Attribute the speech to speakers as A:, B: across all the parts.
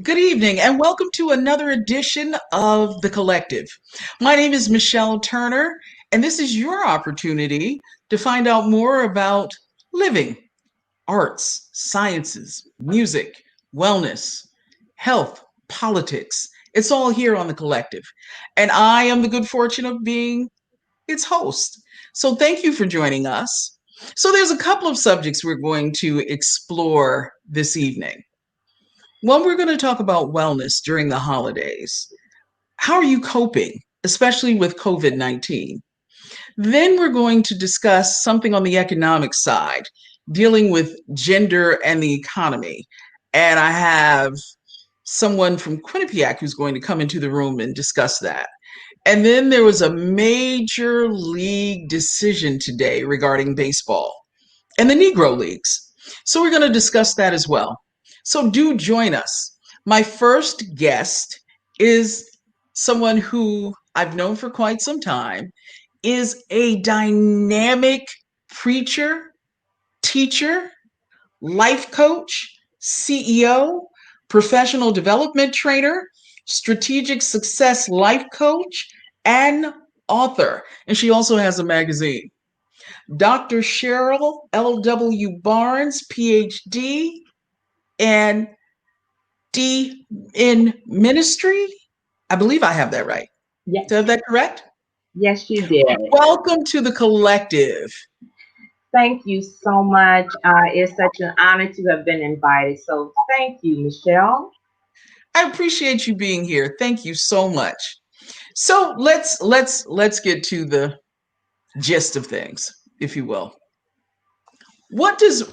A: Good evening and welcome to another edition of The Collective. My name is Michelle Turner, and this is your opportunity to find out more about living, arts, sciences, music, wellness, health, politics. It's all here on The Collective. And I am the good fortune of being its host. So thank you for joining us. So there's a couple of subjects we're going to explore this evening. One, we're going to talk about wellness during the holidays. How are you coping, especially with COVID-19? Then we're going to discuss something on the economic side, dealing with gender and the economy. And I have someone from Quinnipiac who's going to come into the room and discuss that. And then there was a major league decision today regarding baseball and the Negro Leagues. So we're going to discuss that as well. So do join us. My first guest is someone who I've known for quite some time, is a dynamic preacher, teacher, life coach, CEO, professional development trainer, strategic success life coach, and author. And she also has a magazine. Dr. Cheryl L.W. Barnes, PhD, and D in ministry. I believe I have that right.
B: Yes,
A: Is that correct?
B: yes, you did.
A: Welcome to the collective.
B: Thank you so much. It's such an honor to have been invited. So thank you, Michelle.
A: I appreciate you being here. Thank you so much. So let's get to the gist of things, if you will. What does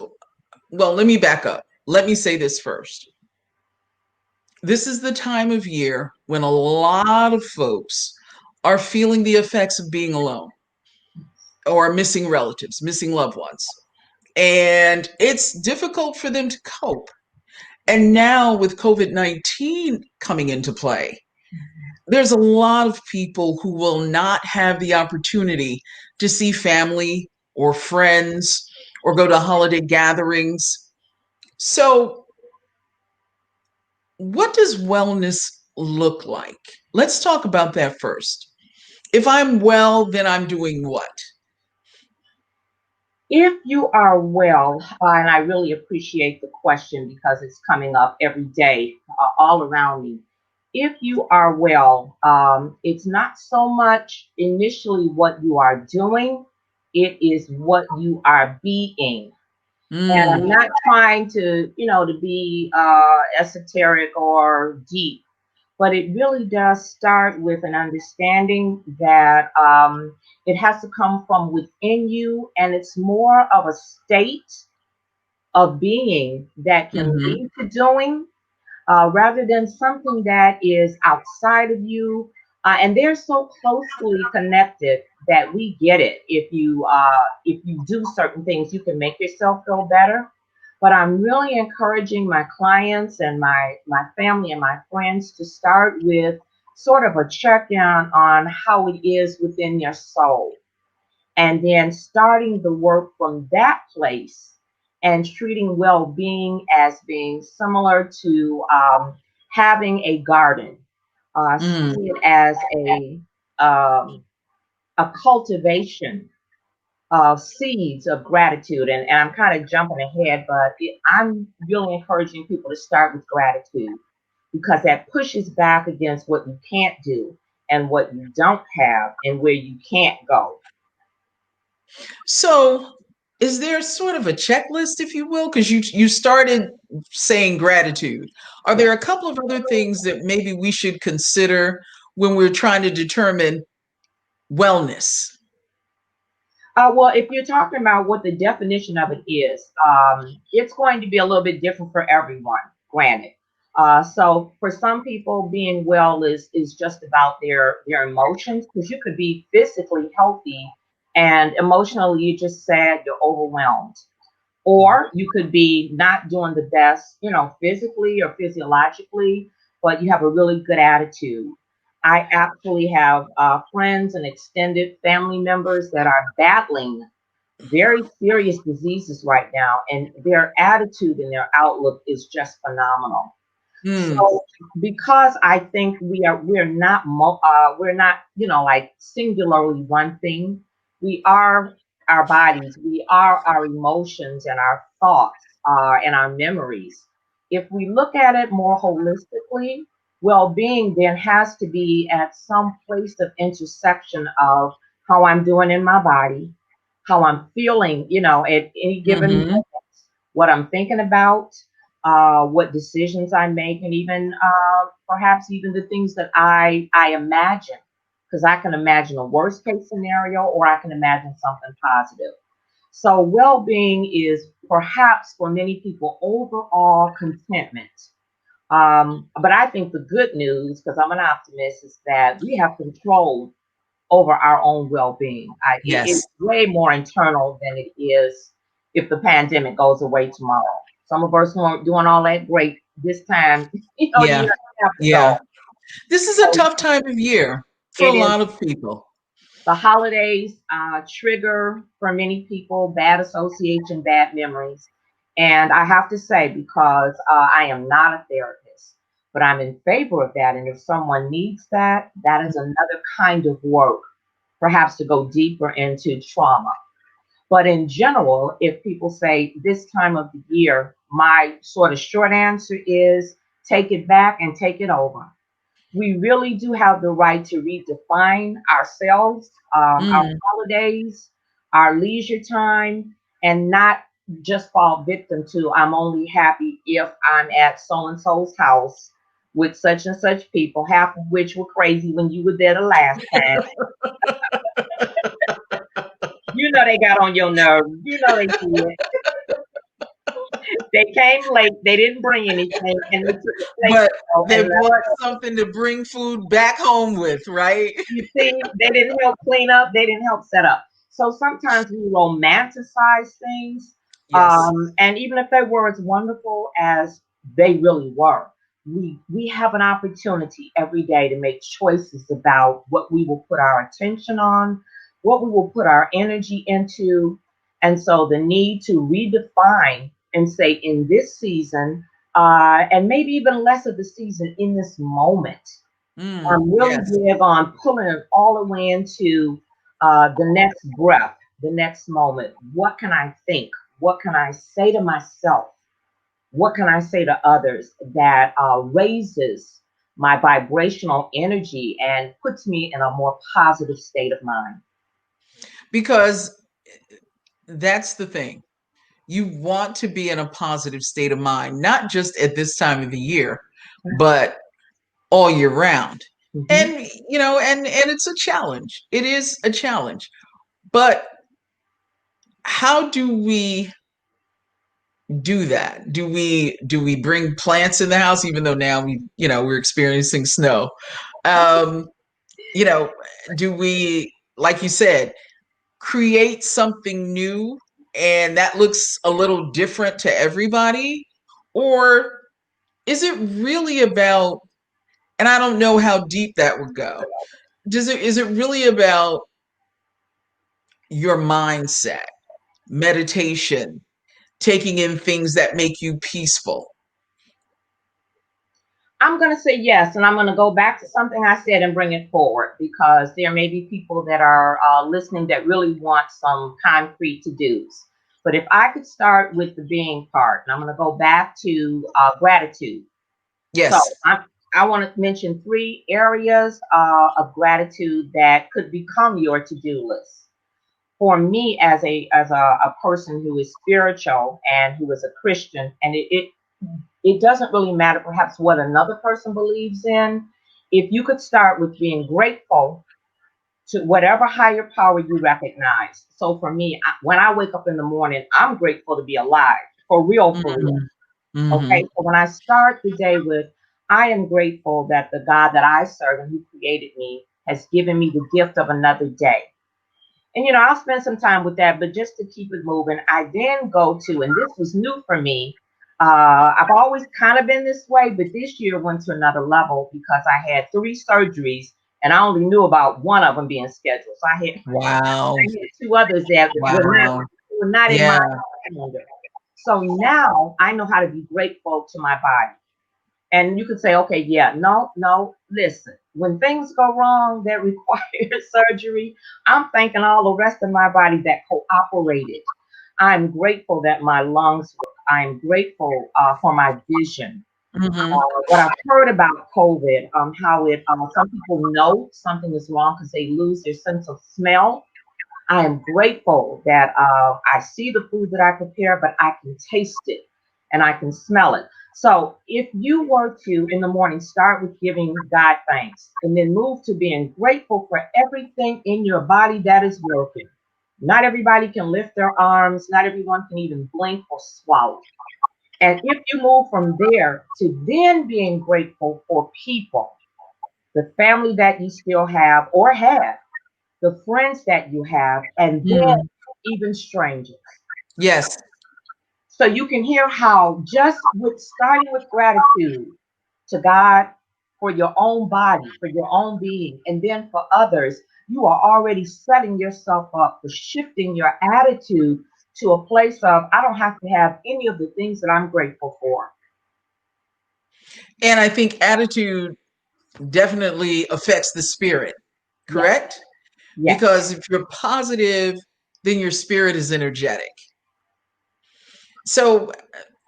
A: well, let me back up. Let me say this first. This is the time of year when a lot of folks are feeling the effects of being alone or missing relatives, missing loved ones. And it's difficult for them to cope. And now with COVID-19 coming into play, there's a lot of people who will not have the opportunity to see family or friends or go to holiday gatherings. So, what does wellness look like? Let's talk about that first. If I'm well, then I'm doing what?
B: If you are well, and I really appreciate the question because it's coming up every day, all around me. If you are well, it's not so much initially what you are doing, it is what you are being. And I'm
A: Mm,
B: not trying to be esoteric or deep, but it really does start with an understanding that it has to come from within you, and it's more of a state of being that can
A: mhm.
B: lead to doing rather than something that is outside of you. And they're so closely connected that we get it. If you do certain things, you can make yourself feel better. But I'm really encouraging my clients and my family and my friends to start with sort of a check in on how it is within your soul, and then starting the work from that place and treating well-being as being similar to having a garden,
A: Mm.
B: seeing it as a cultivation of seeds of gratitude. And I'm kind of jumping ahead, but I'm really encouraging people to start with gratitude because that pushes back against what you can't do and what you don't have and where you can't go.
A: So, is there sort of a checklist, if you will? Because you started saying gratitude. Are
B: Yeah.
A: there a couple of other things that maybe we should consider when we're trying to determine wellness?
B: Well, if you're talking about what the definition of it is, it's going to be a little bit different for everyone, granted. So for some people, being well is just about their emotions, because you could be physically healthy and emotionally you're just sad, you're overwhelmed. Or you could be not doing the best, physically or physiologically, but you have a really good attitude. I actually have friends and extended family members that are battling very serious diseases right now, and their attitude and their outlook is just phenomenal.
A: Mm.
B: So because I think we're not, like singularly one thing. We are our bodies, we are our emotions and our thoughts, and our memories. If we look at it more holistically, well-being then has to be at some place of intersection of how I'm doing in my body, how I'm feeling, at any given
A: Mm-hmm.
B: moment, what I'm thinking about, what decisions I make, and even perhaps even the things that I imagine, because I can imagine a worst case scenario or I can imagine something positive. So well-being is perhaps for many people overall contentment. But I think the good news, because I'm an optimist, is that we have control over our own well-being. It's
A: Yes.
B: way more internal than it is if the pandemic goes away tomorrow. Some of us weren't doing all that great this time, a year
A: Yeah.
B: and a half
A: Yeah.
B: ago.
A: This is a
B: So
A: tough time of year for a
B: it is
A: lot of people.
B: the holidays trigger for many people bad association, bad memories. And I have to say, because I am not a therapist, but I'm in favor of that. And if someone needs that, that is another kind of work, perhaps to go deeper into trauma. But in general, if people say this time of the year, my sort of short answer is take it back and take it over. We really do have the right to redefine ourselves, our
A: Mm.
B: holidays, our leisure time, and not just fall victim to I'm only happy if I'm at so and so's house with such and such people, half of which were crazy when you were there the last time. You know they got on your nerves. You know they did. They came late. They didn't bring anything, and they took a plate
A: But
B: and
A: they
B: left.
A: brought something to bring food back home with, right?
B: You see, they didn't help clean up. They didn't help set up. So sometimes we romanticize things,
A: Yes.
B: and even if they were as wonderful as they really were, we have an opportunity every day to make choices about what we will put our attention on, what we will put our energy into, and so the need to redefine and say in this season, and maybe even less of the season in this moment.
A: Mm.
B: I'm really
A: Yes.
B: big on pulling it all the way into the next breath, the next moment. What can I think? What can I say to myself? What can I say to others that raises my vibrational energy and puts me in a more positive state of mind?
A: Because that's the thing. You want to be in a positive state of mind, not just at this time of the year, but all year round.
B: Mhm.
A: And and it's a challenge. It is a challenge. But how do we do that? Do we bring plants in the house even though now we're experiencing snow? Um, you know, do we, like you said, create something new and that looks a little different to everybody? Or is it really about, and I don't know how deep that would go. Is it really about your mindset, meditation, taking in things that make you peaceful?
B: I'm going to say yes, and I'm going to go back to something I said and bring it forward because there may be people that are listening that really want some concrete to dos. But if I could start with the being part, and I'm going to go back to gratitude. So
A: Yes.
B: I want to mention three areas of gratitude that could become your to-do list. For me, as a person who is spiritual and who is a Christian, and it doesn't really matter perhaps what another person believes in. If you could start with being grateful to whatever higher power you recognize. So for me, when I wake up in the morning, I'm grateful to be alive, for real, for real.
A: Hmm. Hmm.
B: Okay. So when I start the day with, I am grateful that the God that I serve and who created me has given me the gift of another day. And I'll spend some time with that, but just to keep it moving, I then go to, and this was new for me. I've always kind of been this way, but this year went to another level because I had three surgeries, and I only knew about one of them being scheduled. So
A: Wow.
B: I had two others that
A: Wow.
B: were not in my
A: Yeah.
B: calendar. So now I know how to be grateful to my body. And you could say, okay, yeah, no, no, listen. When things go wrong that require surgery, I'm thanking all the rest of my body that cooperated. I'm grateful that my lungs work. I'm grateful for my vision.
A: Hmm.
B: What I've heard about COVID, how it, some people know something is wrong because they lose their sense of smell. I am grateful that I see the food that I prepare, but I can taste it and I can smell it. So if you were to, in the morning, start with giving God thanks and then move to being grateful for everything in your body that is working. Not everybody can lift their arms, not everyone can even blink or swallow. And if you move from there to then being grateful for people, the family that you still have or have, the friends that you have, and then
A: Mm.
B: even strangers.
A: Yes.
B: So you can hear how just with starting with gratitude to God for your own body, for your own being, and then for others, you are already setting yourself up for shifting your attitude to a place of, I don't have to have any of the things that I'm grateful for.
A: And I think attitude definitely affects the spirit,
B: Yes,
A: correct?
B: yes.
A: Because if you're positive, then your spirit is energetic. So,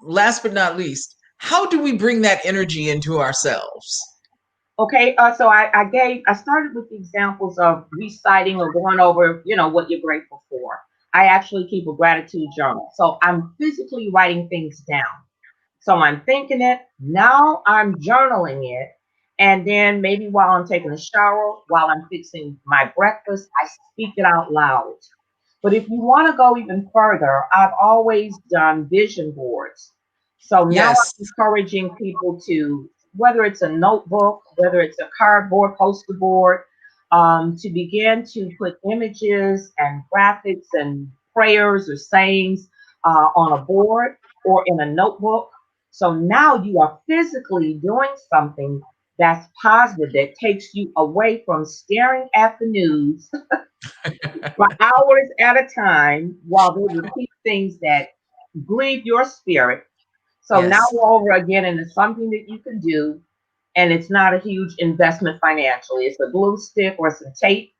A: last but not least, how do we bring that energy into ourselves?
B: Okay, so I started with the examples of reciting or going over, what you're grateful for. I actually keep a gratitude journal. So I'm physically writing things down. So I'm thinking it, now I'm journaling it. And then maybe while I'm taking a shower, while I'm fixing my breakfast, I speak it out loud. But if you want to go even further, I've always done vision boards. So now
A: Yes.
B: I'm encouraging people to, whether it's a notebook, whether it's a cardboard poster board, to begin to put images and graphics and prayers or sayings on a board or in a notebook. So now you are physically doing something that's positive that takes you away from staring at the news for hours at a time while they repeat things that grieve your spirit. So now
A: Yes.
B: we're over again, and it's something that you can do, and it's not a huge investment financially. It's a glue stick or some tape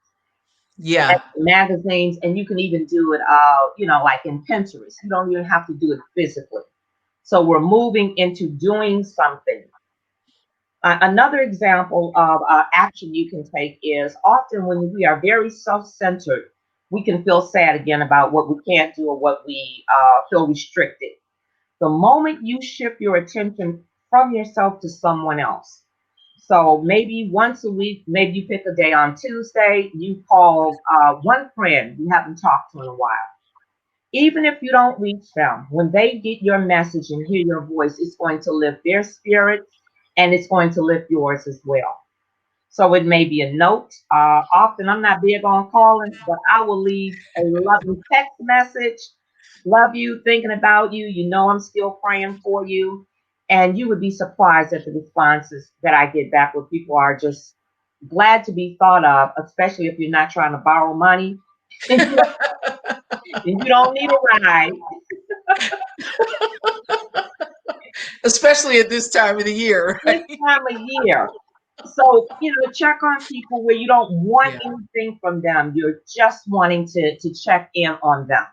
B: and
A: Yeah.
B: magazines, and you can even do it, like in Pinterest. You don't even have to do it physically. So we're moving into doing something. Another example of action you can take is often when we are very self centered, we can feel sad again about what we can't do or what we feel restricted. The moment you shift your attention from yourself to someone else. So maybe once a week, maybe you pick a day on Tuesday, you call one friend you haven't talked to in a while. Even if you don't reach them, when they get your message and hear your voice, it's going to lift their spirits and it's going to lift yours as well. So it may be a note. Often I'm not big on calling, but I will leave a loving text message. Love you, thinking about you. You know I'm still praying for you. And you would be surprised at the responses that I get back where people are just glad to be thought of, especially if you're not trying to borrow money and you don't need a ride
A: Especially at this time of the year,
B: this
A: right?
B: time of year. So, check on people where you don't want
A: Yeah.
B: anything from them. You're just wanting to check in on them.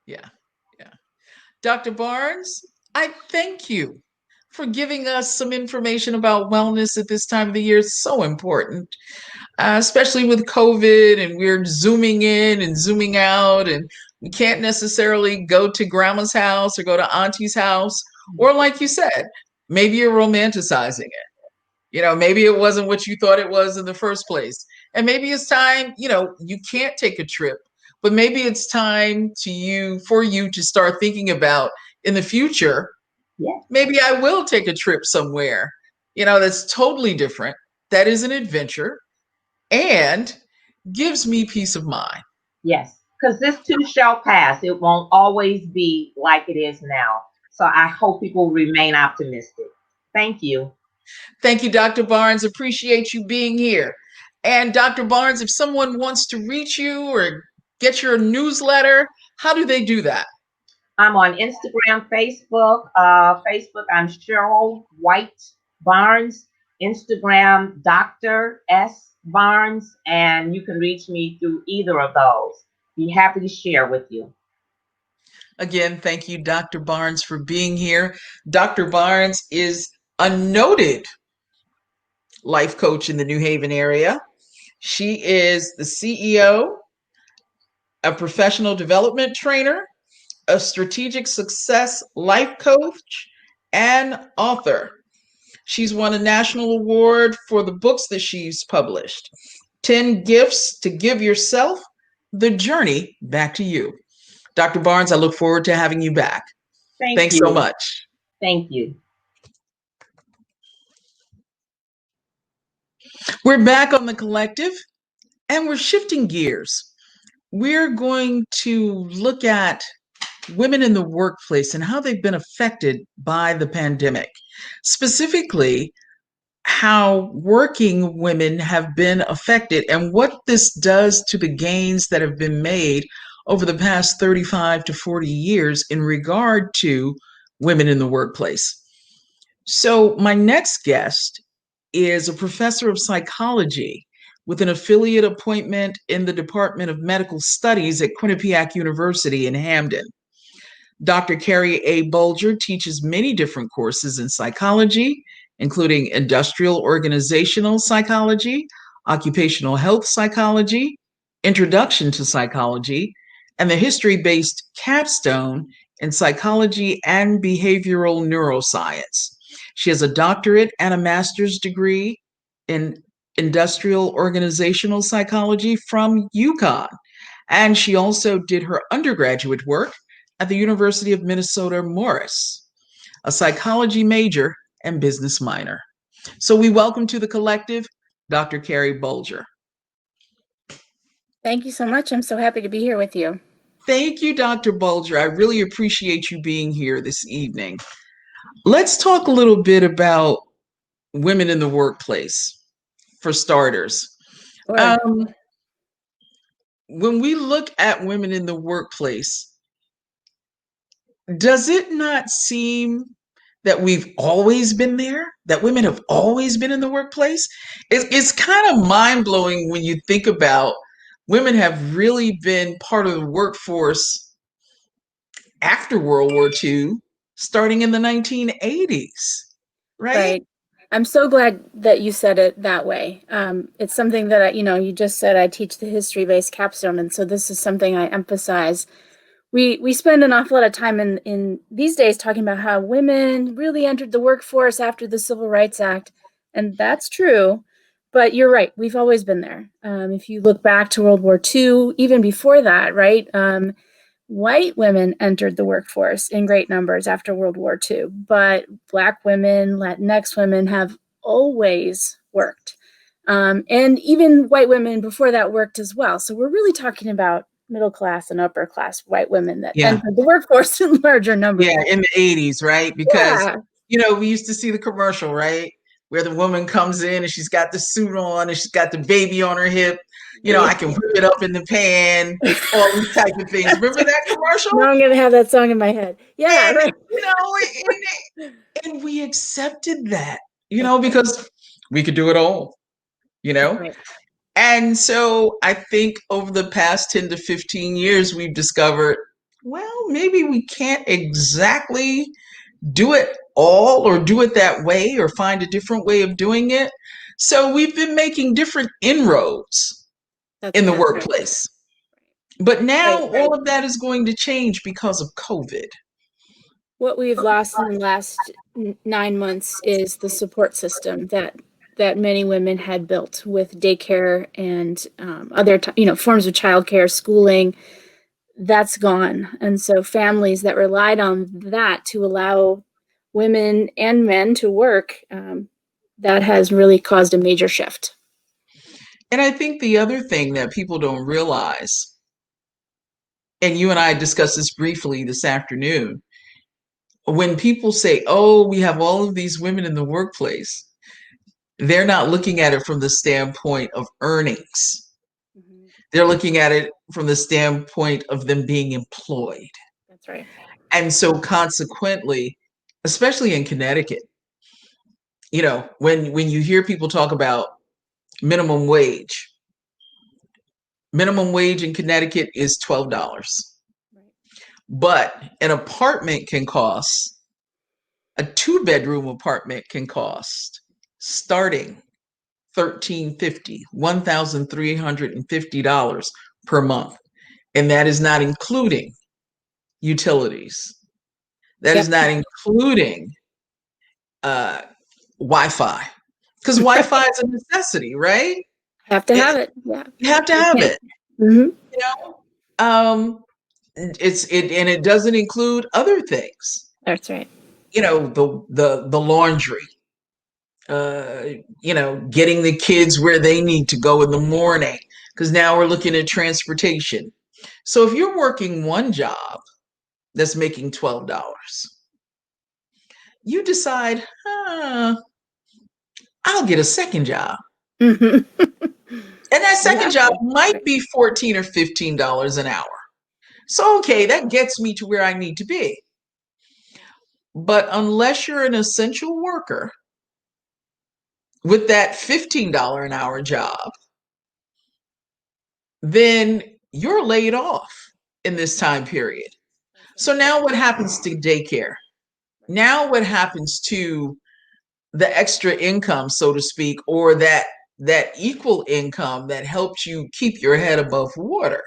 A: Yeah. Yeah. Dr. Barnes, I thank you for giving us some information about wellness at this time of the year. It's so important, especially with COVID and we're zooming in and zooming out, and we can't necessarily go to grandma's house or go to auntie's house. Or, like you said, maybe you're romanticizing it. Maybe it wasn't what you thought it was in the first place. And maybe it's time, you can't take a trip, but maybe it's time for you to start thinking about in the future,
B: Yeah.
A: maybe I will take a trip somewhere, that's totally different. That is an adventure and gives me peace of mind.
B: Yes, because this too shall pass. It won't always be like it is now. So I hope people remain optimistic. Thank you.
A: Thank you, Dr. Barnes. Appreciate you being here. And Dr. Barnes, if someone wants to reach you or get your newsletter, how do they do that?
B: I'm on Instagram, Facebook. Facebook, I'm Cheryl White. Barnes, Instagram, Dr. S. Barnes, and you can reach me through either of those. Be happy to share with you.
A: Again, thank you, Dr. Barnes, for being here. Dr. Barnes is a noted life coach in the New Haven area. She is the CEO, a professional development trainer, a strategic success life coach, and author. She's won a national award for the books that she's published. 10 Gifts to Give Yourself, The Journey Back to You. Dr. Barnes, I look forward to having you back.
B: Thank
A: Thanks so
B: you.
A: much.
B: Thank you.
A: We're back on the collective and we're shifting gears. We're going to look at women in the workplace and how they've been affected by the pandemic. Specifically, how working women have been affected and what this does to the gains that have been made over the past 35 to 40 years in regard to women in the workplace. So, my next guest is a professor of psychology with an affiliate appointment in the Department of Medical Studies at Quinnipiac University in Hamden. Dr. Carrie A. Bulger teaches many different courses in psychology, including industrial organizational psychology, occupational health psychology, introduction to psychology, and the history-based capstone in psychology and behavioral neuroscience. She has a doctorate and a master's degree in industrial organizational psychology from UConn. And she also did her undergraduate work at the University of Minnesota Morris, a psychology major and business minor. So we welcome to the collective Dr. Carrie Bulger.
C: Thank you so much. I'm so happy to be here with you.
A: Thank you, Dr. Bulger. I really appreciate you being here this evening. Let's talk a little bit about women in the workplace, for starters.
C: Sure.
A: When we look at women in the workplace, does it not seem that we've always been there, that women have always been in the workplace? It's kind of mind-blowing when you think about women have really been part of the workforce after World War II, starting in the 1980s, right?
C: Right. I'm so glad that you said it that way. It's something that, you just said I teach the history-based capstone, and so this is something I emphasize. We spend an awful lot of time in these days talking about how women really entered the workforce after the Civil Rights Act, and that's true, but you're right, we've always been there. If you look back to World War II, even before that, right, white women entered the workforce in great numbers after World War II, but Black women, Latinx women have always worked. And even white women before that worked as well. So we're really talking about middle class and upper class white women that entered the workforce in larger numbers.
A: Yeah, in the 80s, right? Because, we used to see the commercial, right? Where the woman comes in and she's got the suit on and she's got the baby on her hip. I can whip it up in the pan, all these type of things. Remember that commercial?
C: Now I'm going to have that song in my head. Yeah.
A: And, and we accepted that, because we could do it all,
C: Right.
A: And so I think over the past 10 to 15 years, we've discovered, well, maybe we can't exactly do it all or do it that way or find a different way of doing it. So we've been making different inroads in the workplace. But now all of that is going to change because of COVID.
C: What we've lost in the last 9 months is the support system that many women had built with daycare and other forms of childcare, schooling. That's gone. And so families that relied on that to allow women and men to work, that has really caused a major shift.
A: And I think the other thing that people don't realize, and you and I discussed this briefly this afternoon, when people say, oh, we have all of these women in the workplace, they're not looking at it from the standpoint of earnings. Mm-hmm. They're looking at it from the standpoint of them being employed.
C: That's right.
A: And so consequently, especially in Connecticut, when you hear people talk about minimum wage in Connecticut is $12. But a 2-bedroom apartment can cost starting $1,350 per month. And that is not including utilities. That is not including Wi-Fi. Because Wi-Fi is a necessity, right?
C: Have to have it. Yeah.
A: You have to have it.
C: Mm-hmm.
A: It doesn't include other things.
C: That's right.
A: The laundry. Getting the kids where they need to go in the morning, because now we're looking at transportation. So if you're working one job that's making $12, you decide, I'll get a second job.
C: Mm-hmm.
A: And that second job might be $14 or $15 an hour. So, okay, that gets me to where I need to be. But unless you're an essential worker with that $15 an hour job, then you're laid off in this time period. So now what happens to daycare? Now what happens to the extra income, so to speak, or that equal income that helps you keep your head above water?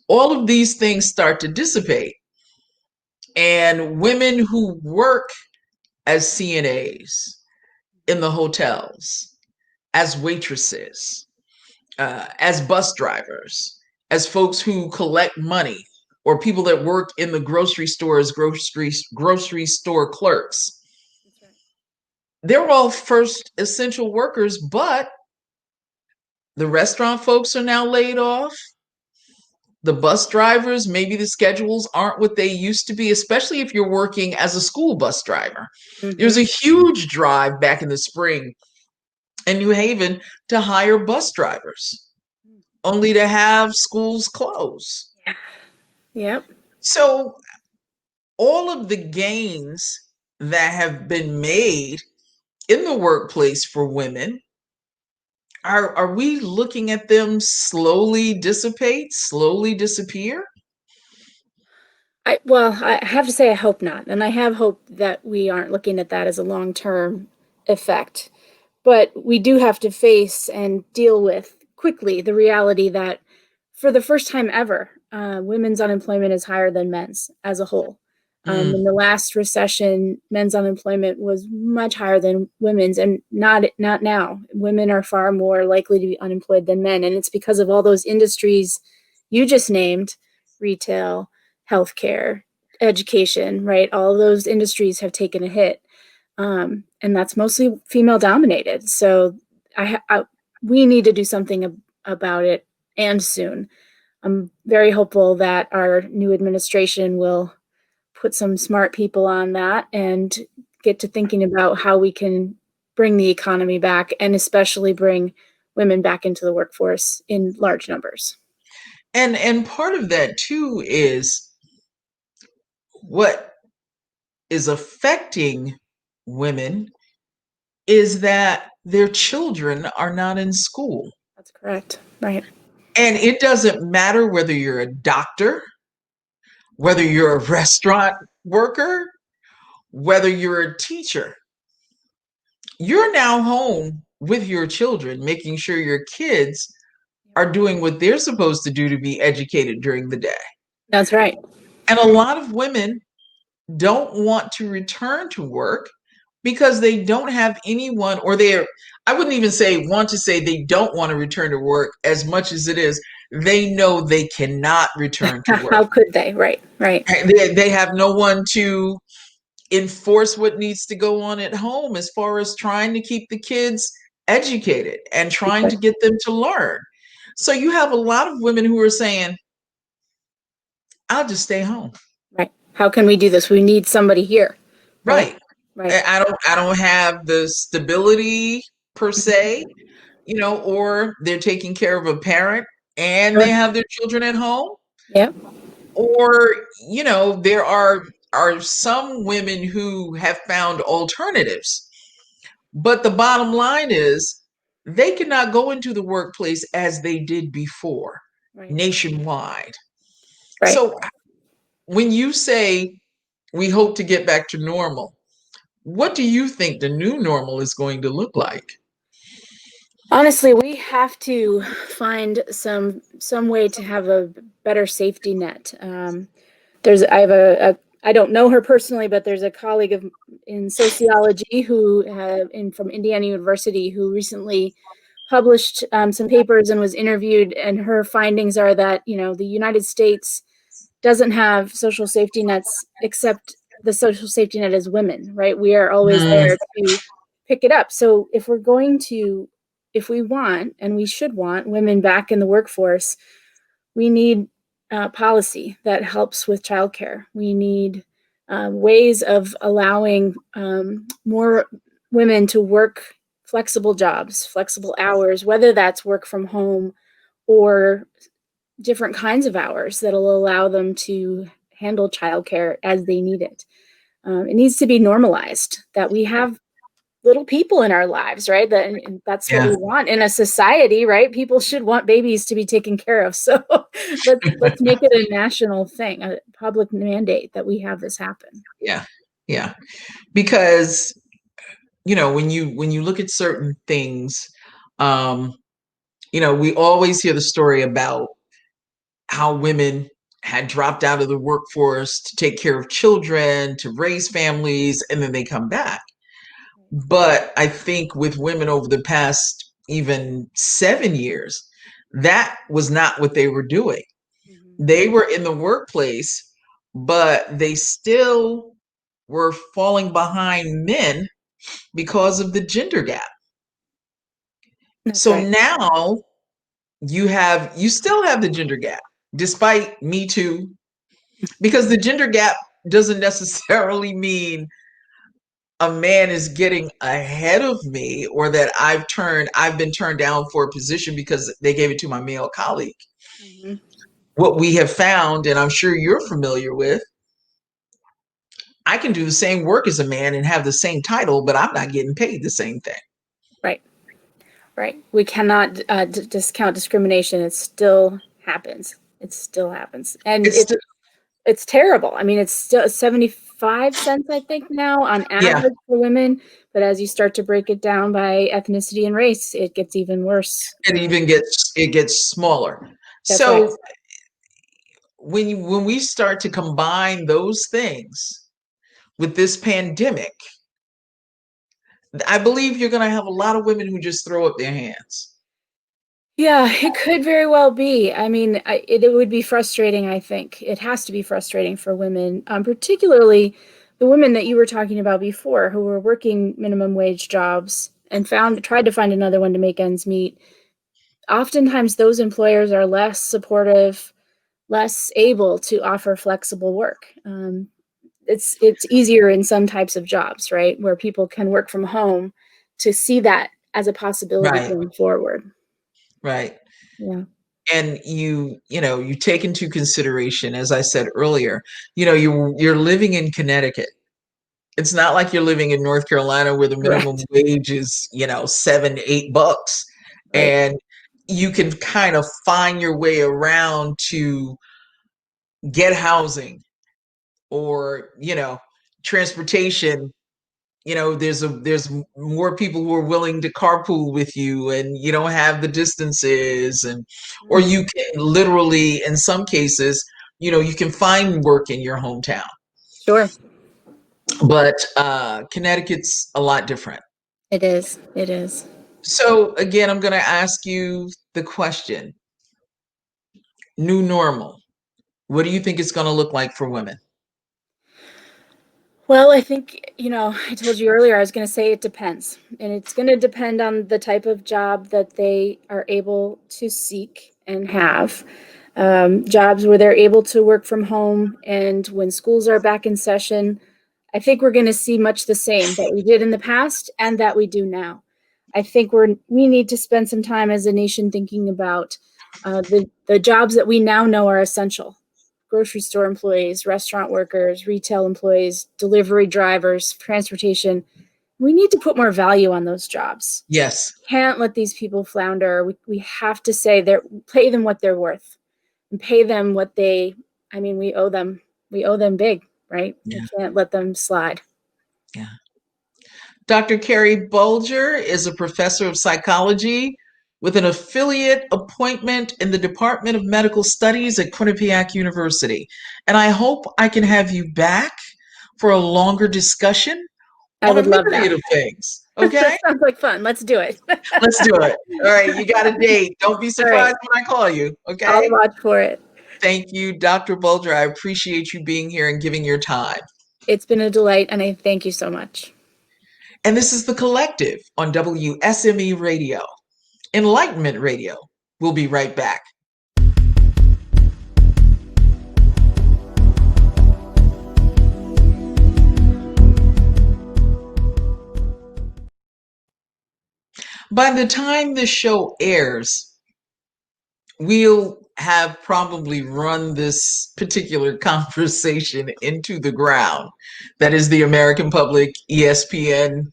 A: All of these things start to dissipate. And women who work as CNAs in the hotels, as waitresses, as bus drivers, as folks who collect money, or people that work in the grocery store as grocery store clerks. They're all first essential workers, but the restaurant folks are now laid off. The bus drivers, maybe the schedules aren't what they used to be, especially if you're working as a school bus driver. Mm-hmm. There's a huge drive back in the spring in New Haven to hire bus drivers, only to have schools close.
C: Yep.
A: So all of the gains that have been made in the workplace for women, are we looking at them slowly dissipate, slowly disappear?
C: I have to say I hope not. And I have hope that we aren't looking at that as a long-term effect. But we do have to face and deal with quickly the reality that for the first time ever, women's unemployment is higher than men's as a whole. In the last recession, men's unemployment was much higher than women's, and not now. Women are far more likely to be unemployed than men. And it's because of all those industries you just named: retail, healthcare, education, right? All of those industries have taken a hit. And that's mostly female dominated. So we need to do something about it, and soon. I'm very hopeful that our new administration will put some smart people on that and get to thinking about how we can bring the economy back, and especially bring women back into the workforce in large numbers.
A: And part of that too is what is affecting women is that their children are not in school.
C: That's correct. Right.
A: And it doesn't matter whether you're a doctor, whether you're a restaurant worker, whether you're a teacher. You're now home with your children, making sure your kids are doing what they're supposed to do to be educated during the day.
C: That's right.
A: And a lot of women don't want to return to work because they don't have anyone, or I wouldn't even say they don't want to return to work as much as it is they know they cannot return to work.
C: How could they? Right.
A: They have no one to enforce what needs to go on at home as far as trying to keep the kids educated and trying to get them to learn. So you have a lot of women who are saying, I'll just stay home.
C: Right. How can we do this? We need somebody here.
A: Right. I don't have the stability per se, or they're taking care of a parent and they have their children at home.
C: Yeah.
A: Or, there are some women who have found alternatives. But the bottom line is they cannot go into the workplace as they did before,
C: Right.
A: nationwide.
C: Right.
A: So when you say we hope to get back to normal, what do you think the new normal is going to look like?
C: Honestly, we have to find some way to have a better safety net. I have I don't know her personally, but there's a colleague in sociology from Indiana University who recently published some papers and was interviewed, and her findings are that the United States doesn't have social safety nets, except the social safety net is women, right? We are always there to pick it up. So if we want, and we should want, women back in the workforce, we need policy that helps with childcare. We need ways of allowing more women to work flexible jobs, flexible hours, whether that's work from home or different kinds of hours that'll allow them to handle childcare as they need it. It needs to be normalized that we have little people in our lives, right? That's what we want in a society, right? People should want babies to be taken care of. So let's make it a national thing, a public mandate that we have this happen.
A: Yeah. Because when you look at certain things, we always hear the story about how women had dropped out of the workforce to take care of children, to raise families, and then they come back. But I think with women over the past even 7 years, that was not what they were doing.
C: Mm-hmm.
A: They were in the workplace, but they still were falling behind men because of the gender gap.
C: That's
A: So
C: right.
A: now you still have the gender gap, despite Me Too, because the gender gap doesn't necessarily mean a man is getting ahead of me or that I've been turned down for a position because they gave it to my male colleague.
C: Mm-hmm.
A: What we have found, and I'm sure you're familiar with, I can do the same work as a man and have the same title, but I'm not getting paid the same thing.
C: Right. We cannot discount discrimination. It still happens. And it's terrible. I mean, it's still 75 cents, I think, now on average for women. But as you start to break it down by ethnicity and race, it gets even worse.
A: It gets smaller.
C: That's
A: So
C: right.
A: when we start to combine those things with this pandemic, I believe you're going to have a lot of women who just throw up their hands.
C: Yeah, it could very well be. I mean, it would be frustrating, I think. It has to be frustrating for women, particularly the women that you were talking about before who were working minimum wage jobs and tried to find another one to make ends meet. Oftentimes, those employers are less supportive, less able to offer flexible work. It's easier in some types of jobs, right, where people can work from home, to see that as a possibility going forward.
A: Right.
C: Yeah.
A: And you take into consideration, as I said earlier, you're living in Connecticut. It's not like you're living in North Carolina where the minimum wage is, $7-8, and you can kind of find your way around to get housing or, transportation. There's more people who are willing to carpool with you, and you don't have the distances, or you can literally, in some cases, you can find work in your hometown.
C: Sure.
A: But Connecticut's a lot different.
C: It is.
A: So again, I'm going to ask you the question: new normal. What do you think it's going to look like for women?
C: Well, I think, I told you earlier, I was going to say it depends. And it's going to depend on the type of job that they are able to seek and have. Jobs where they're able to work from home, and when schools are back in session, I think we're going to see much the same that we did in the past and that we do now. I think we need to spend some time as a nation thinking about the jobs that we now know are essential. Grocery store employees, restaurant workers, retail employees, delivery drivers, transportation. we need to put more value on those jobs.
A: Yes.
C: Can't let these people flounder. We have to say pay them what they're worth and pay them what we owe them. We owe them big, right?
A: Yeah.
C: We can't let them slide.
A: Yeah. Dr. Carrie Bulger is a professor of psychology with an affiliate appointment in the Department of Medical Studies at Quinnipiac University. And I hope I can have you back for a longer discussion
C: I
A: on a
C: would love
A: myriad
C: that.
A: of things. Okay?
C: That sounds like fun. Let's do it.
A: Let's do it. All right. You got a date. Don't be surprised when I call you. Okay?
C: I'll watch for it.
A: Thank you, Dr. Bulger. I appreciate you being here and giving your time.
C: It's been a delight, and I thank you so much.
A: And this is The Collective on WSME Radio, Enlightenment Radio. We'll be right back. By the time this show airs, we'll have probably run this particular conversation into the ground. That is the American public, ESPN,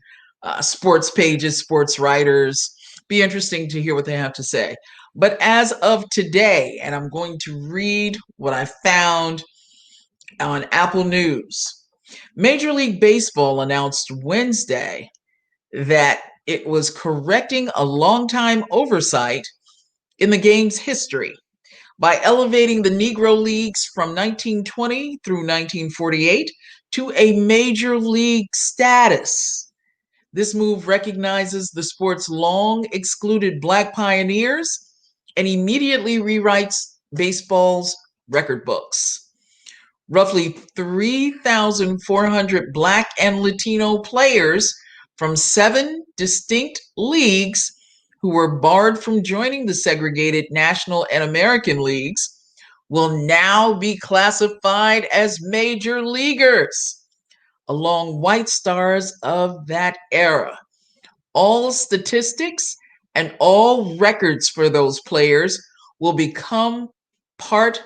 A: sports pages, sports writers. Be interesting to hear what they have to say. But as of today, and I'm going to read what I found on Apple News, Major League Baseball announced Wednesday that it was correcting a longtime oversight in the game's history by elevating the Negro Leagues from 1920 through 1948 to a major league status. This move recognizes the sport's long excluded Black pioneers and immediately rewrites baseball's record books. Roughly 3,400 Black and Latino players from 7 distinct leagues who were barred from joining the segregated National and American leagues will now be classified as major leaguers, along white stars of that era. All statistics and all records for those players will become part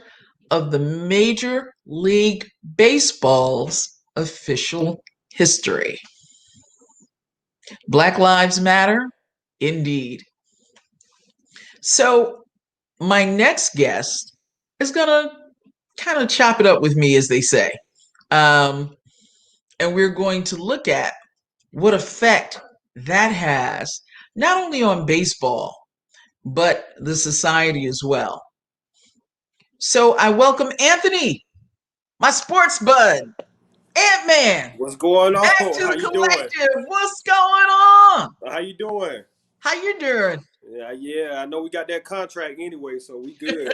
A: of the Major League Baseball's official history. Black Lives Matter, indeed. So my next guest is going to kind of chop it up with me, as they say. And we're going to look at what effect that has, not only on baseball, but the society as well. So I welcome Anthony, my sports bud, Ant-Man.
D: What's going on?
A: Back to
D: How
A: the
D: you doing?
A: collective. What's going on?
D: How you doing?
A: How you doing?
D: Yeah. I know we got that contract anyway, so we good.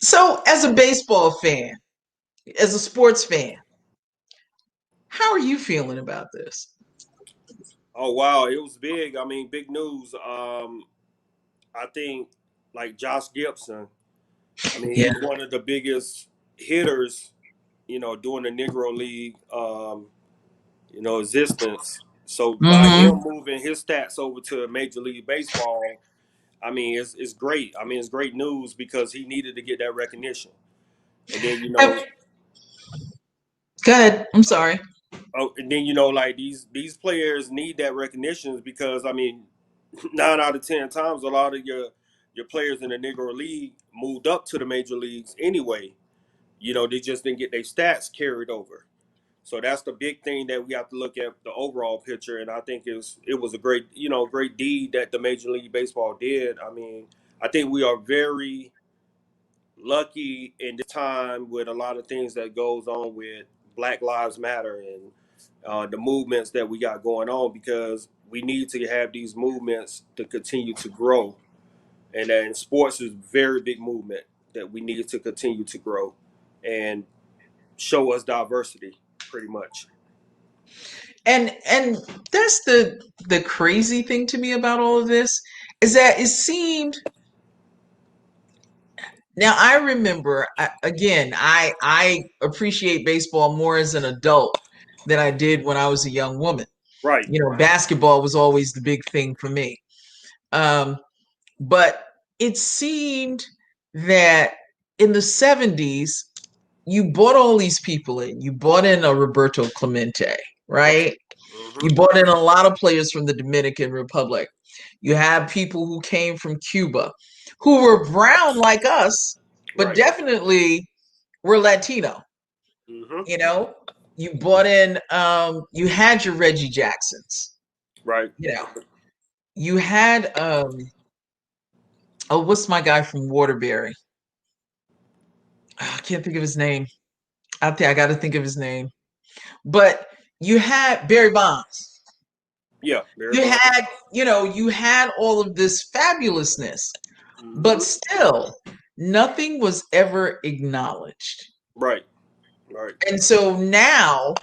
A: So, as a baseball fan, as a sports fan, how are you feeling about this?
D: Oh wow, it was big. I mean, big news. I think like Josh Gibson. I mean,
A: Yeah.
D: he's one of the biggest hitters, during the Negro League, existence. So by him moving his stats over to Major League Baseball, I mean, it's great. I mean, it's great news because he needed to get that recognition. And then,
A: Go ahead. I'm sorry.
D: Oh, and then like these players need that recognition because I mean, 9 out of 10 times, a lot of your players in the Negro League moved up to the major leagues anyway. They just didn't get their stats carried over. So that's the big thing that we have to look at the overall picture. And I think it was a great great deed that the Major League Baseball did. I mean, I think we are very lucky in this time with a lot of things that goes on with Black Lives Matter and the movements that we got going on because we need to have these movements to continue to grow. And then sports is a very big movement that we need to continue to grow and show us diversity pretty much.
A: And that's the crazy thing to me about all of this is that it seemed. Now I remember I appreciate baseball more as an adult than I did when I was a young woman.
D: Right.
A: Basketball was always the big thing for me. But it seemed that in the 70s, you bought all these people in. You bought in a Roberto Clemente, right? You brought in a lot of players from the Dominican Republic. You have people who came from Cuba, who were brown like us, but
D: Right.
A: definitely were Latino.
D: Mm-hmm.
A: You know, you brought in, you had your Reggie Jacksons.
D: Right.
A: You know, you had, oh, what's my guy from Waterbury? I can't think of his name. I got to think of his name. But you had Barry Bonds.
D: Yeah. Very
A: You
D: much.
A: had, you had all of this fabulousness, but
D: Mm-hmm.
A: still, nothing was ever acknowledged.
D: Right. Right.
A: And so now,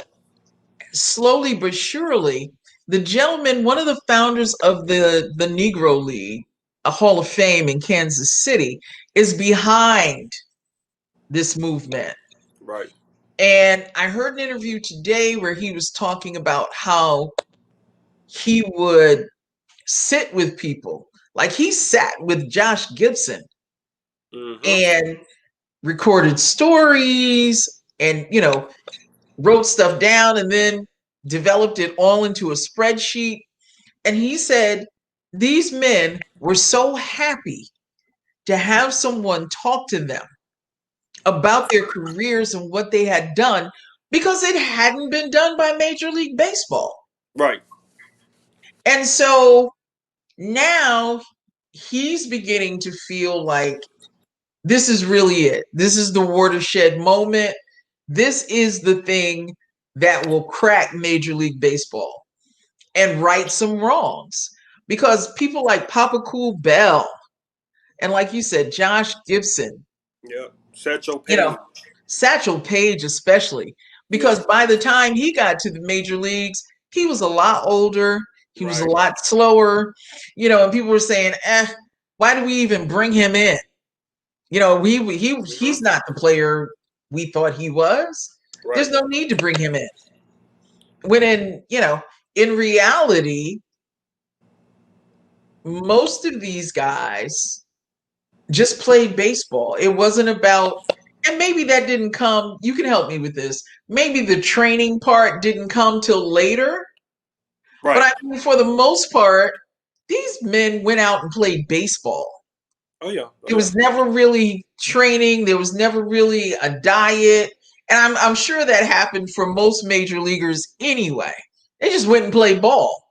A: slowly but surely, the gentleman, one of the founders of the Negro League, a Hall of Fame in Kansas City, is behind this movement.
D: Right.
A: And I heard an interview today where he was talking about how he would sit with people. Like he sat with Josh Gibson
D: Mm-hmm.
A: and recorded stories and, wrote stuff down and then developed it all into a spreadsheet. And he said these men were so happy to have someone talk to them about their careers and what they had done because it hadn't been done by Major League Baseball.
D: Right.
A: And so now he's beginning to feel like this is really it. This is the watershed moment. This is the thing that will crack Major League Baseball and right some wrongs. Because people like Papa Cool Bell and, like you said, Josh Gibson,
D: Yeah. Set your
A: you know,
D: page.
A: Satchel Paige especially,
D: Yeah.
A: because by the time he got to the major leagues, he was a lot older. He was a
D: Right.
A: lot slower, and people were saying, why do we even bring him in? He's
D: Mm-hmm.
A: not the player we thought he was.
D: Right.
A: There's no need to bring him in. When in reality, most of these guys just played baseball. It wasn't about, and maybe that didn't come, you can help me with this. Maybe the training part didn't come till later. But
D: Right.
A: I mean, for the most part, these men went out and played baseball.
D: Oh yeah. Oh
A: It
D: yeah.
A: was never really training. There was never really a diet. And I'm sure that happened for most major leaguers anyway. They just went and played ball.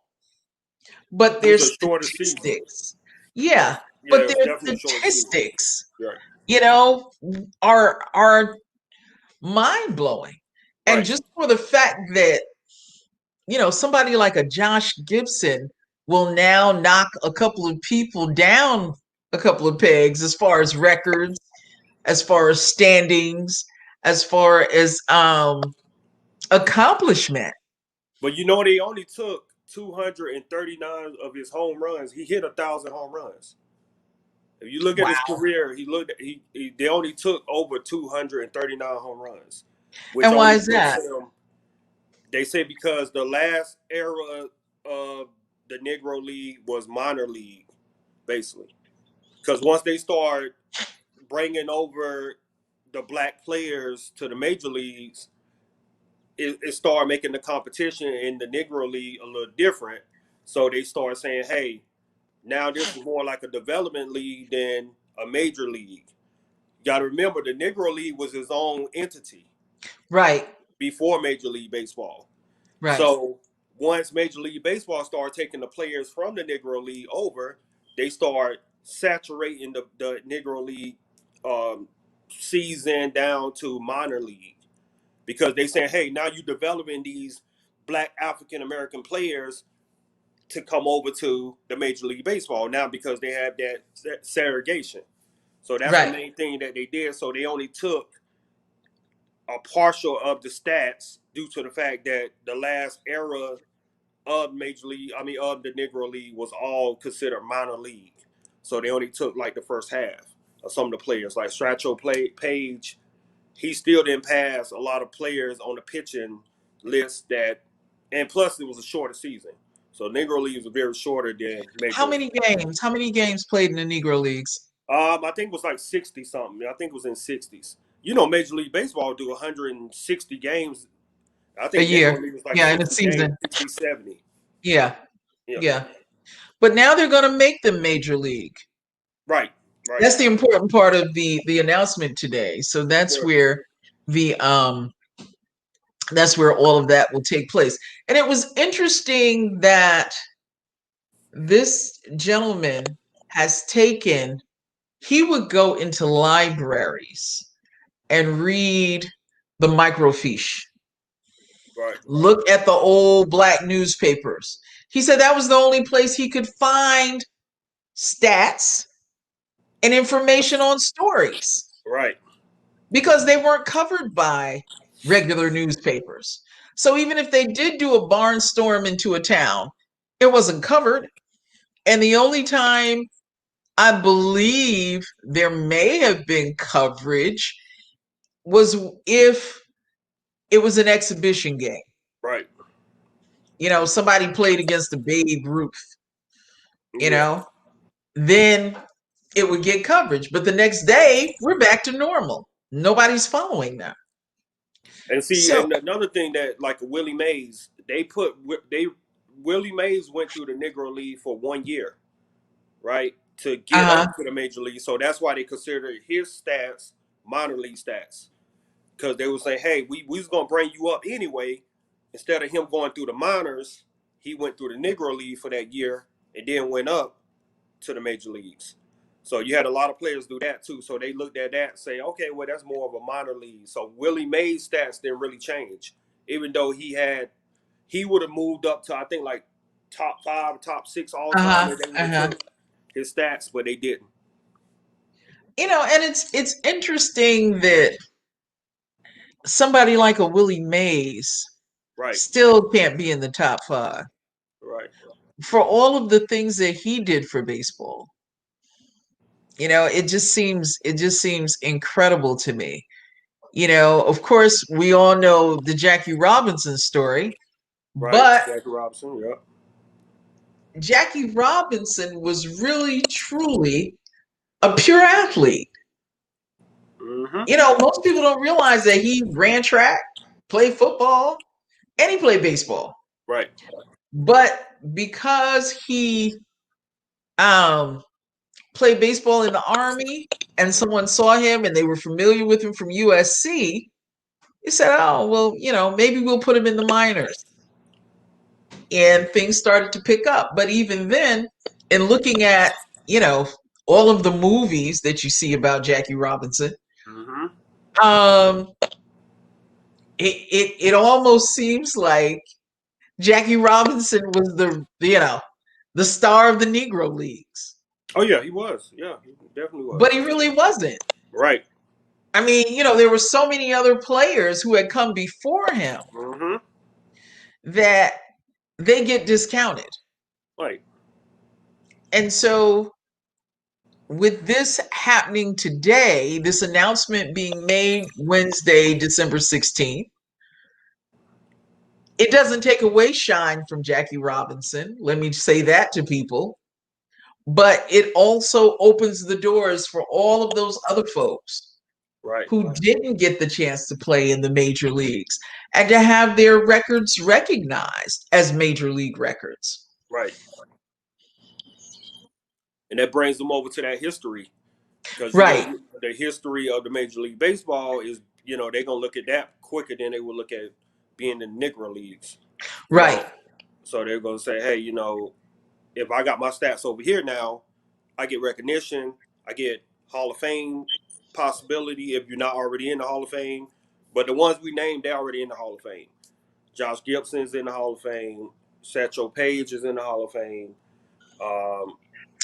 A: But
D: It
A: their
D: was a shorter season.
A: statistics, yeah,
D: Yeah,
A: but
D: it was
A: their
D: definitely a shorter season.
A: statistics,
D: Right.
A: you know, are mind blowing. And
D: Right.
A: just for the fact that, somebody like a Josh Gibson will now knock a couple of people down a couple of pegs as far as records, as far as standings, as far as accomplishment.
D: But they only took 239 of his home runs. He hit 1,000 home runs. If you look at his
A: Wow.
D: career, they only took over 239 home runs, which
A: And why
D: only
A: is
D: puts
A: that?
D: him. They say because the last era of the Negro League was minor league, basically. Because once they start bringing over the black players to the major leagues, it started making the competition in the Negro League a little different. So they start saying, hey, now this is more like a development league than a major league. You got to remember, the Negro League was his own entity
A: Right,
D: before Major League Baseball.
A: right,
D: So once Major League Baseball started taking the players from the Negro League over, they start saturating the Negro League um, season down to minor league because they saying, hey, now you're developing these black African American players to come over to the Major League Baseball now because they have that segregation. So that's the
A: right.
D: main thing that they did. So they only took a partial of the stats due to the fact that the last era of Major League, of the Negro League was all considered minor league. So they only took like the first half of some of the players. Like Stracho Page, he still didn't pass a lot of players on the pitching list and plus it was a shorter season. So Negro Leagues are very shorter than Major
A: How
D: League.
A: many games? How many games played in the Negro Leagues?
D: I think it was like 60 something. I think it was in 60s. you know, Major League Baseball do 160 games. I
A: A
D: think
A: year.
D: Negro League was like
A: Yeah, in a
D: 60 games,
A: season.
D: 60, 70.
A: Yeah.
D: Yeah.
A: Yeah. But now they're going to make them major league.
D: Right. Right.
A: That's the important part of the announcement today. So that's
D: Yeah.
A: where the that's where all of that will take place. And it was interesting that this gentleman has taken, he would go into libraries and read the microfiche,
D: Right.
A: look at the old black newspapers. He said that was the only place he could find stats and information on stories
D: Right.
A: because they weren't covered by regular newspapers. So even if they did do a barnstorm into a town, it wasn't covered. And the only time I believe there may have been coverage was if it was an exhibition game.
D: Right.
A: You know, somebody played against the Babe Ruth, you
D: Yeah.
A: know, then it would get coverage. But the next day, we're back to normal. Nobody's following that.
D: And see,
A: So,
D: and another thing that like Willie Mays, Willie Mays went through the Negro League for 1 year, right, to get
A: uh-huh,
D: up to the major league. So that's why they consider his stats minor league stats, because they were saying, hey, we was gonna bring you up anyway. Instead of him going through the minors, he went through the Negro League for that year and then went up to the major leagues. So you had a lot of players do that too. So they looked at that and say, okay, well, that's more of a minor league. So Willie Mays' stats didn't really change, even though he would have moved up to, I think, like top 5, top 6 all time
A: uh-huh,
D: if they would have
A: uh-huh.
D: took his stats, but they didn't.
A: You know, and it's interesting that somebody like a Willie Mays
D: Right,
A: still can't be in the top 5
D: right,
A: for all of the things that he did for baseball. You know, it just seems incredible to me. You know, of course, we all know the Jackie Robinson story,
D: right.
A: but
D: Jackie Robinson, yeah.
A: Jackie Robinson was really, truly a pure athlete.
D: Mm-hmm.
A: You know, most people don't realize that he ran track, played football, and he played baseball.
D: Right,
A: But because he played baseball in the Army and someone saw him and they were familiar with him from USC, he said, oh, well, you know, maybe we'll put him in the minors. And things started to pick up. But even then, in looking at, you know, all of the movies that you see about Jackie Robinson,
D: mm-hmm.
A: um, it almost seems like Jackie Robinson was the star of the Negro Leagues.
D: Oh yeah, he was. Yeah, he definitely was.
A: But he really wasn't.
D: Right.
A: I mean, you know, there were so many other players who had come before him
D: Mm-hmm.
A: that they get discounted.
D: Right.
A: And so with this happening today, this announcement being made Wednesday, December 16th, it doesn't take away shine from Jackie Robinson. Let me say that to people. But it also opens the doors for all of those other folks
D: Right.
A: who didn't get the chance to play in the major leagues and to have their records recognized as major league records.
D: Right. And that brings them over to that history, because you
A: Right,
D: know the history of the Major League Baseball is, you know, they're gonna look at that quicker than they will look at being in the Negro leagues.
A: right,
D: So they're gonna say, hey, you know, if I got my stats over here now, I get recognition, I get Hall of Fame possibility if you're not already in the Hall of Fame. But the ones we named, they're already in the Hall of Fame. Josh Gibson's in the Hall of Fame. Satchel Paige is in the Hall of Fame. Um,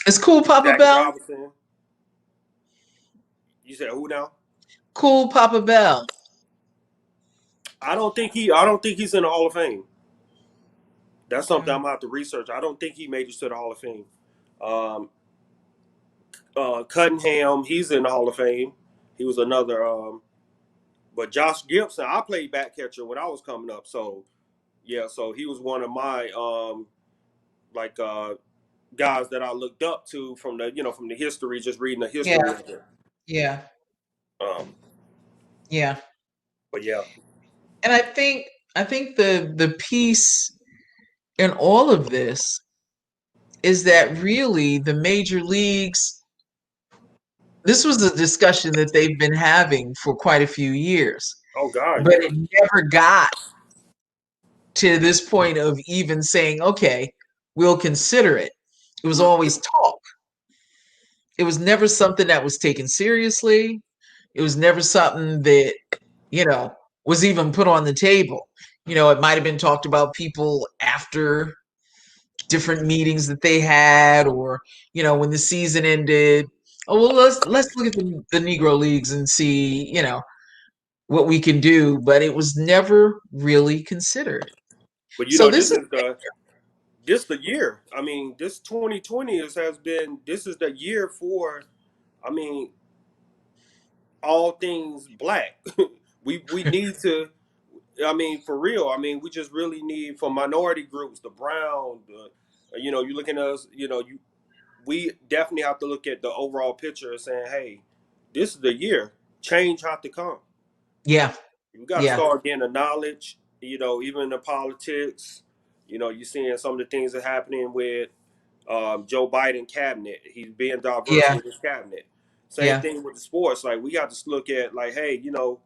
A: It's Cool Papa
D: Jackie
A: Bell.
D: Robinson. You said who now?
A: Cool Papa Bell.
D: I don't think he's in the Hall of Fame. That's something I'm
A: Mm.
D: gonna have to research. I don't think he made it to the Hall of Fame. Um, Cunningham, he's in the Hall of Fame. He was another. But Josh Gibson, I played back catcher when I was coming up. So yeah, so he was one of my like guys that I looked up to from the history, just reading the history
A: Yeah,
D: of it.
A: yeah.
D: Um,
A: Yeah.
D: But yeah.
A: And I think the piece in all of this is that really the major leagues, this was a discussion that they've been having for quite a few years,
D: Oh God,
A: but
D: yeah.
A: it never got to this point of even saying, okay, we'll consider it. It was
D: Mm-hmm.
A: always talk. It was never something that was taken seriously. It was never something that, you know, was even put on the table. You know, it might have been talked about people after different meetings that they had, or, you know, when the season ended. Oh well, let's look at the Negro Leagues and see, you know, what we can do. But it was never really considered.
D: But you
A: So
D: know,
A: this is
D: this the year. I mean, this 2020 has been, this is the year for, I mean, all things black. We need to, I mean, for real. I mean, we just really need, for minority groups, the brown, the, you know, you looking at us, you know, you, we definitely have to look at the overall picture and saying, hey, this is the year. Change have to come.
A: yeah,
D: You got to
A: yeah,
D: start getting the knowledge. You know, even in the politics. You know, you're seeing some of the things that are happening with Joe Biden cabinet. He's being diverse
A: yeah,
D: with his cabinet. Same
A: yeah,
D: thing with the sports. Like, we got to look at, like, hey, you know,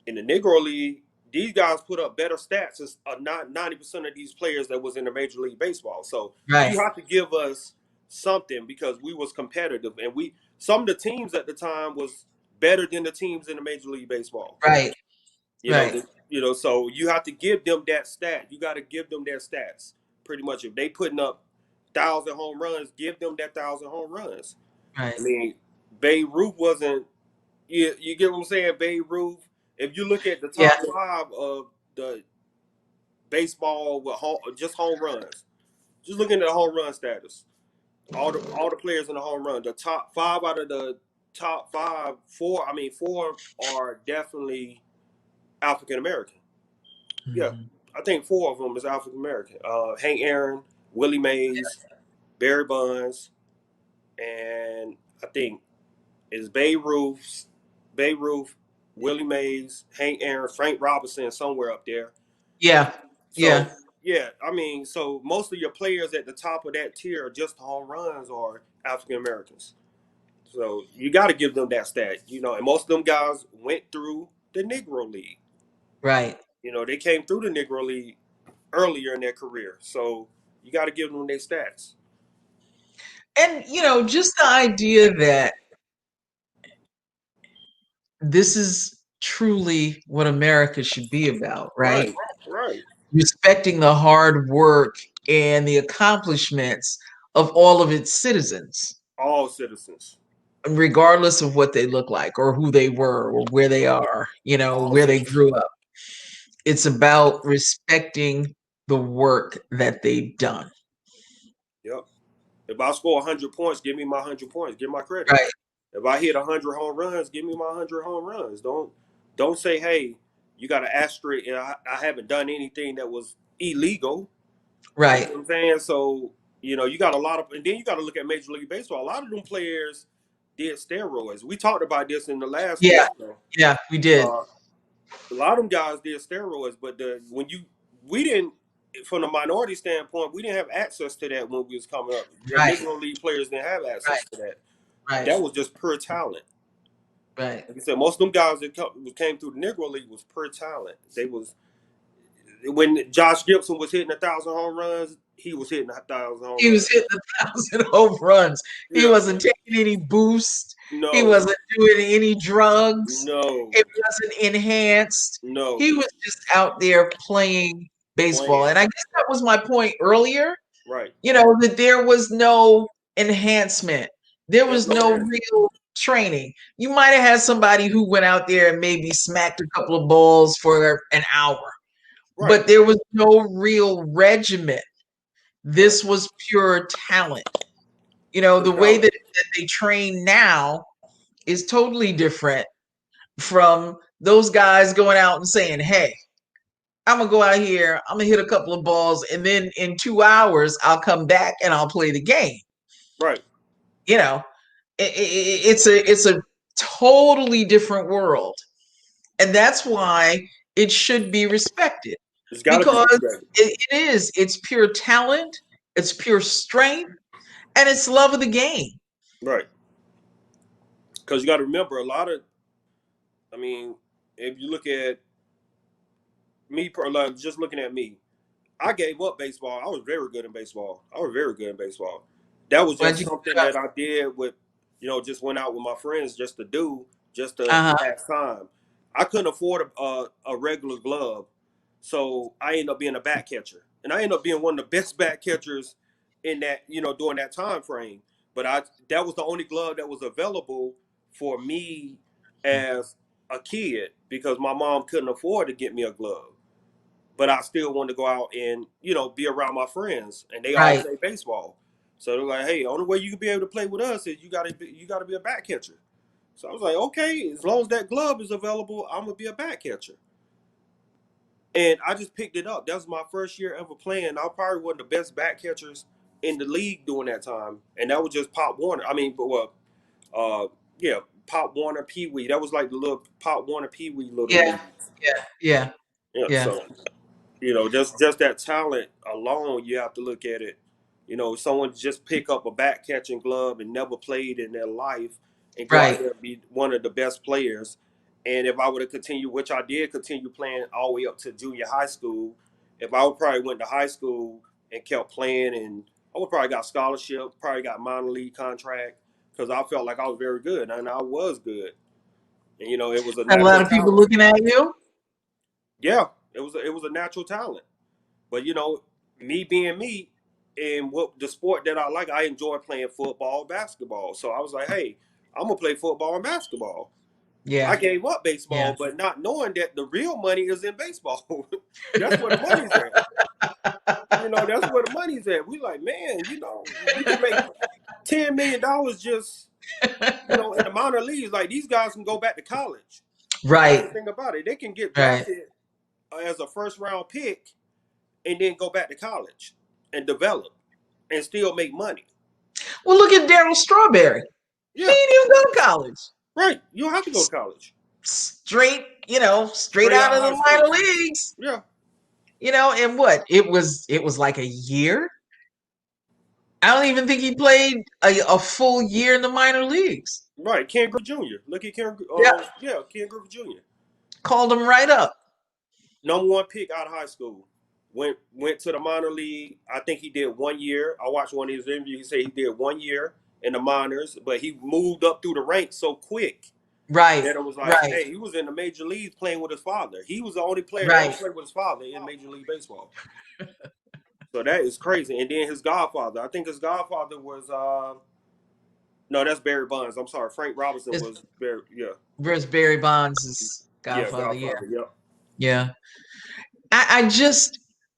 D: in the Negro League, these guys put up better stats as not 90% of these players that was in the Major League Baseball. So
A: right,
D: you have to give us something, because we was competitive, and we, some of the teams at the time was better than the teams in the Major League Baseball.
A: right,
D: You know,
A: right.
D: you know, so you have to give them that stat. You got to give them their stats. Pretty much, if they putting up 1,000 home runs, give them that 1,000 home runs.
A: Right.
D: I mean, Babe Ruth wasn't. You get what I'm saying? Babe Ruth. If you look at the
A: Yeah,
D: top five of the baseball with just home runs, just looking at the home run status, all the players in the home run, the top five out of the top five, four. I mean, four are definitely African American. Yeah,
A: mhm.
D: I think four of them is African American. Hank Aaron, Willie Mays, Barry Bonds, and I think it's Babe Ruth, Willie Mays, Hank Aaron, Frank Robinson, somewhere up there.
A: Yeah,
D: So
A: yeah,
D: yeah, I mean, so most of your players at the top of that tier are just home runs or African Americans. So you got to give them that stat, you know. And most of them guys went through the Negro League.
A: right.
D: You know, they came through the Negro League earlier in their career. So you got to give them their stats.
A: And, you know, just the idea that this is truly what America should be about, right?
D: Right, right.
A: Respecting the hard work and the accomplishments of all of its citizens,
D: All citizens.
A: regardless of what they look like or who they were or where they are, you know,
D: All
A: where they
D: citizens.
A: grew up. It's about respecting the work that they've done.
D: Yep. If I score 100 points, give me my 100 points. Give my credit.
A: Right,
D: If I hit 100 home runs, give me my 100 home runs. Don't say, hey, you got an asterisk and I haven't done anything that was illegal. You know
A: right.
D: what I'm saying? So, you know, you got a lot of, and then you got to look at Major League Baseball. A lot of them players did steroids. We talked about this in the last
A: Yeah,
D: sports show.
A: yeah, we did.
D: Uh, a lot of them guys did steroids, but we didn't, from the minority standpoint, we didn't have access to that when we was coming up. The
A: Right,
D: Negro League players didn't have
A: right,
D: access to that.
A: right,
D: That was just pure talent.
A: right.
D: Like I said, most of them guys that came through the Negro League was pure talent. They was, when Josh Gibson was hitting 1,000 home runs, he was hitting 1,000 home
A: He was
D: runs.
A: hitting 1,000 home runs. He
D: Yeah,
A: wasn't taking any boost. He
D: no,
A: wasn't doing any drugs.
D: no,
A: It wasn't enhanced.
D: no,
A: He was just out there playing baseball.
D: playing
A: And I guess that was my point earlier,
D: right.
A: you know, that there was no enhancement. There
D: There's
A: was
D: no
A: no
D: answer.
A: real training. You might have had somebody who went out there and maybe smacked a couple of balls for an hour,
D: Right,
A: but there was no real regimen.
D: right.
A: This was pure talent. You know,
D: Pure
A: the way
D: talent.
A: that they train now is totally different from those guys going out and saying, hey, I'm gonna go out here, I'm gonna hit a couple of balls, and then in 2 hours I'll come back and I'll play the game.
D: Right.
A: You know, it's a totally different world. And that's why it should be respected,
D: It's got to be
A: because
D: respected.
A: it is. It's pure talent, it's pure strength, and it's love of the game.
D: Right. Because you got to remember, a lot of, I mean, if you look at me, like just looking at me, I gave up baseball. I was very good in baseball. That was
A: Why'd
D: just
A: you
D: something
A: give it up?
D: that I did with, just went out with my friends just to do, just to
A: Uh-huh.
D: pass time. I couldn't afford a regular glove, so I ended up being a bat catcher, and I ended up being one of the best bat catchers in that, during that time frame. But that was the only glove that was available for me as a kid because my mom couldn't afford to get me a glove, but I still wanted to go out and be around my friends, and they all
A: Right.
D: play baseball. So they're like, "Hey, the only way you can be able to play with us is you got to be a back catcher." So I was like, "Okay, as long as that glove is available, I'm gonna be a back catcher." And I just picked it up. That was my first year ever playing. I probably one of the best back catchers in the league during that time, and that was just Pop Warner. I mean, but yeah, Pop Warner Pee Wee. That was like the little Pop Warner Pee Wee little
A: Yeah,
D: league.
A: yeah, yeah,
D: Yeah,
A: yeah.
D: so. Just that talent alone, you have to look at it. Someone just pick up a back catching glove and never played in their life and go out
A: Right.
D: there and be one of the best players. And if I would have continued, which I did continue playing all the way up to junior high school, if I would probably went to high school and kept playing, and I would probably got scholarship, probably got minor league contract because I felt like I was very good and I was good. And it was a
A: A lot
D: natural
A: of people
D: talent.
A: looking at you.
D: Yeah, it was a natural talent. But me being me, and what the sport that I like, I enjoy playing football, basketball. So I was like, hey, I'm gonna play football and basketball. I
A: Yeah,
D: gave up
A: yeah.
D: baseball, but not knowing that the real money is in baseball. That's where the money's at. That's where the money's at. We like, man, you can make $10 million just, in the minor leagues. Like these guys can go back to college. That's the
A: Right,
D: thing about it. They can get
A: right.
D: drafted as a first round pick and then go back to college and develop and still make money.
A: Well, look at Daryl Strawberry. He
D: Yeah,
A: didn't even go to college.
D: right. You don't have to go to college.
A: Straight, straight
D: Straight
A: out
D: out of
A: of
D: high
A: the minor
D: school.
A: leagues.
D: Yeah,
A: And what? It was like a year. I don't even think he played a full year in the minor leagues.
D: right. Ken Griffey Jr. Look at Ken.
A: Yeah,
D: Yeah, Ken Griffey Jr.
A: called him right up.
D: #1 pick out of high school. Went to the minor league. I think he did 1 year. I watched one of his interviews. He said he did 1 year in the minors, but he moved up through the ranks so quick
A: Right,
D: that it was like,
A: right,
D: hey, he was in the major leagues playing with his father. He was the only player that ever
A: right.
D: played with his father in Major League Baseball. So that is crazy. And then his godfather, I think his godfather was no, that's Barry Bonds. I'm sorry, Frank Robinson
A: It's
D: was Barry. Yeah,
A: Where's Barry Bonds'
D: yeah,
A: godfather? Yeah,
D: godfather. Yep.
A: yeah.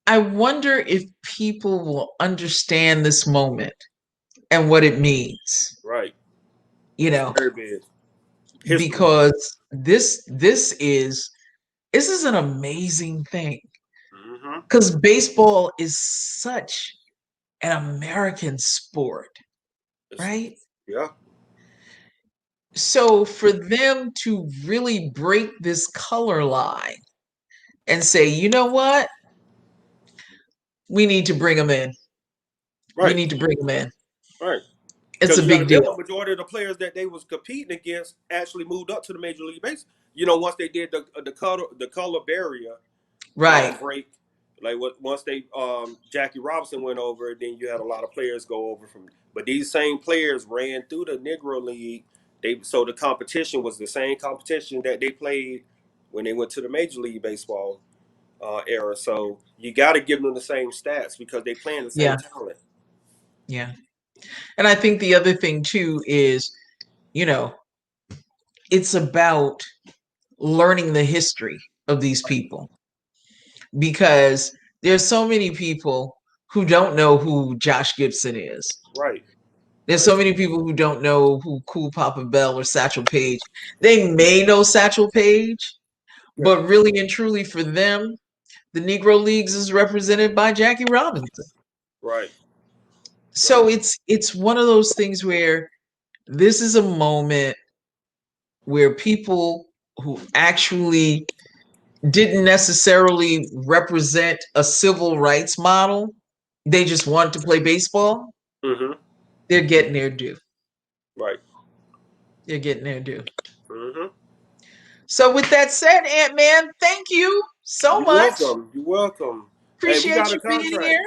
A: I wonder if people will understand this moment and what it means.
D: Right.
A: You
D: It's
A: know,
D: very big. History.
A: because this is an amazing thing.
D: Mm-hmm.
A: Because baseball is such an American sport,
D: It's,
A: right?
D: yeah.
A: So for them to really break this color line and say, you know what? We need to bring them in. We
D: Right.
A: need to bring them in.
D: Right.
A: It's
D: Because
A: a
D: you got to
A: big
D: remember,
A: deal.
D: majority of the players that they was competing against actually moved up to the Major League Base. Once they did the color barrier
A: Right.
D: break, like once they Jackie Robinson went over, then you had a lot of players go over from. But these same players ran through the Negro League. So the competition was the same competition that they played when they went to the Major League Baseball era. So you got to give them the same stats because they playing the same
A: Yeah.
D: talent.
A: Yeah. And I think the other thing too is, you know, it's about learning the history of these people, because there's so many people who don't know who Josh Gibson is.
D: Right.
A: There's
D: Right.
A: so many people who don't know who Cool Papa Bell or Satchel Paige. They may know Satchel Paige,
D: Yeah.
A: but really and truly for them, the Negro Leagues is represented by Jackie Robinson.
D: Right.
A: So
D: Right.
A: it's one of those things where this is a moment where people who actually didn't necessarily represent a civil rights model. They just wanted to play baseball.
D: Mm-hmm.
A: They're getting their due.
D: Right.
A: They're getting their due.
D: Mm-hmm.
A: So with that said, Ant-Man, thank you so
D: You're
A: much.
D: welcome. You're welcome. Hey, we
A: Appreciate
D: got a
A: you being
D: contract.
A: here.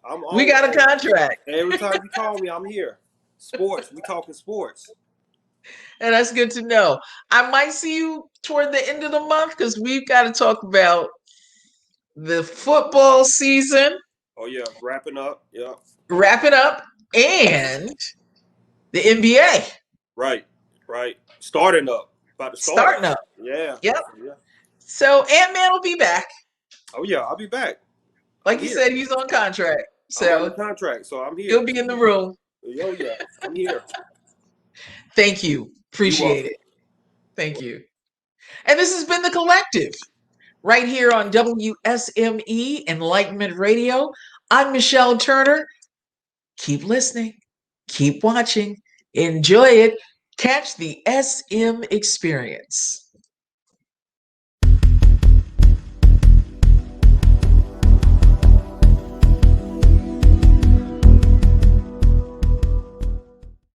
D: I'm
A: We
D: on.
A: got a contract.
D: Every time you call me, I'm here. Sports. We talking sports.
A: And that's good to know. I might see you toward the end of the month because we've got to talk about the football season,
D: Oh yeah, wrapping up. Yeah.
A: wrapping up, and the NBA
D: Right. Right. Starting up. About to start.
A: starting up.
D: Yeah.
A: Yep.
D: Yeah.
A: So Ant-Man will be back.
D: Oh yeah, I'll be back. I'm
A: Like you
D: here.
A: said, he's on contract.
D: I'm under
A: So
D: contract, so I'm here.
A: he'll be in the room.
D: Yo, yeah, I'm here.
A: Thank you.
D: You
A: Appreciate
D: welcome.
A: it. Thank you. And this has been The Collective right here on WSME Enlightenment Radio. I'm Michelle Turner. Keep listening, keep watching, enjoy it, catch the SM experience.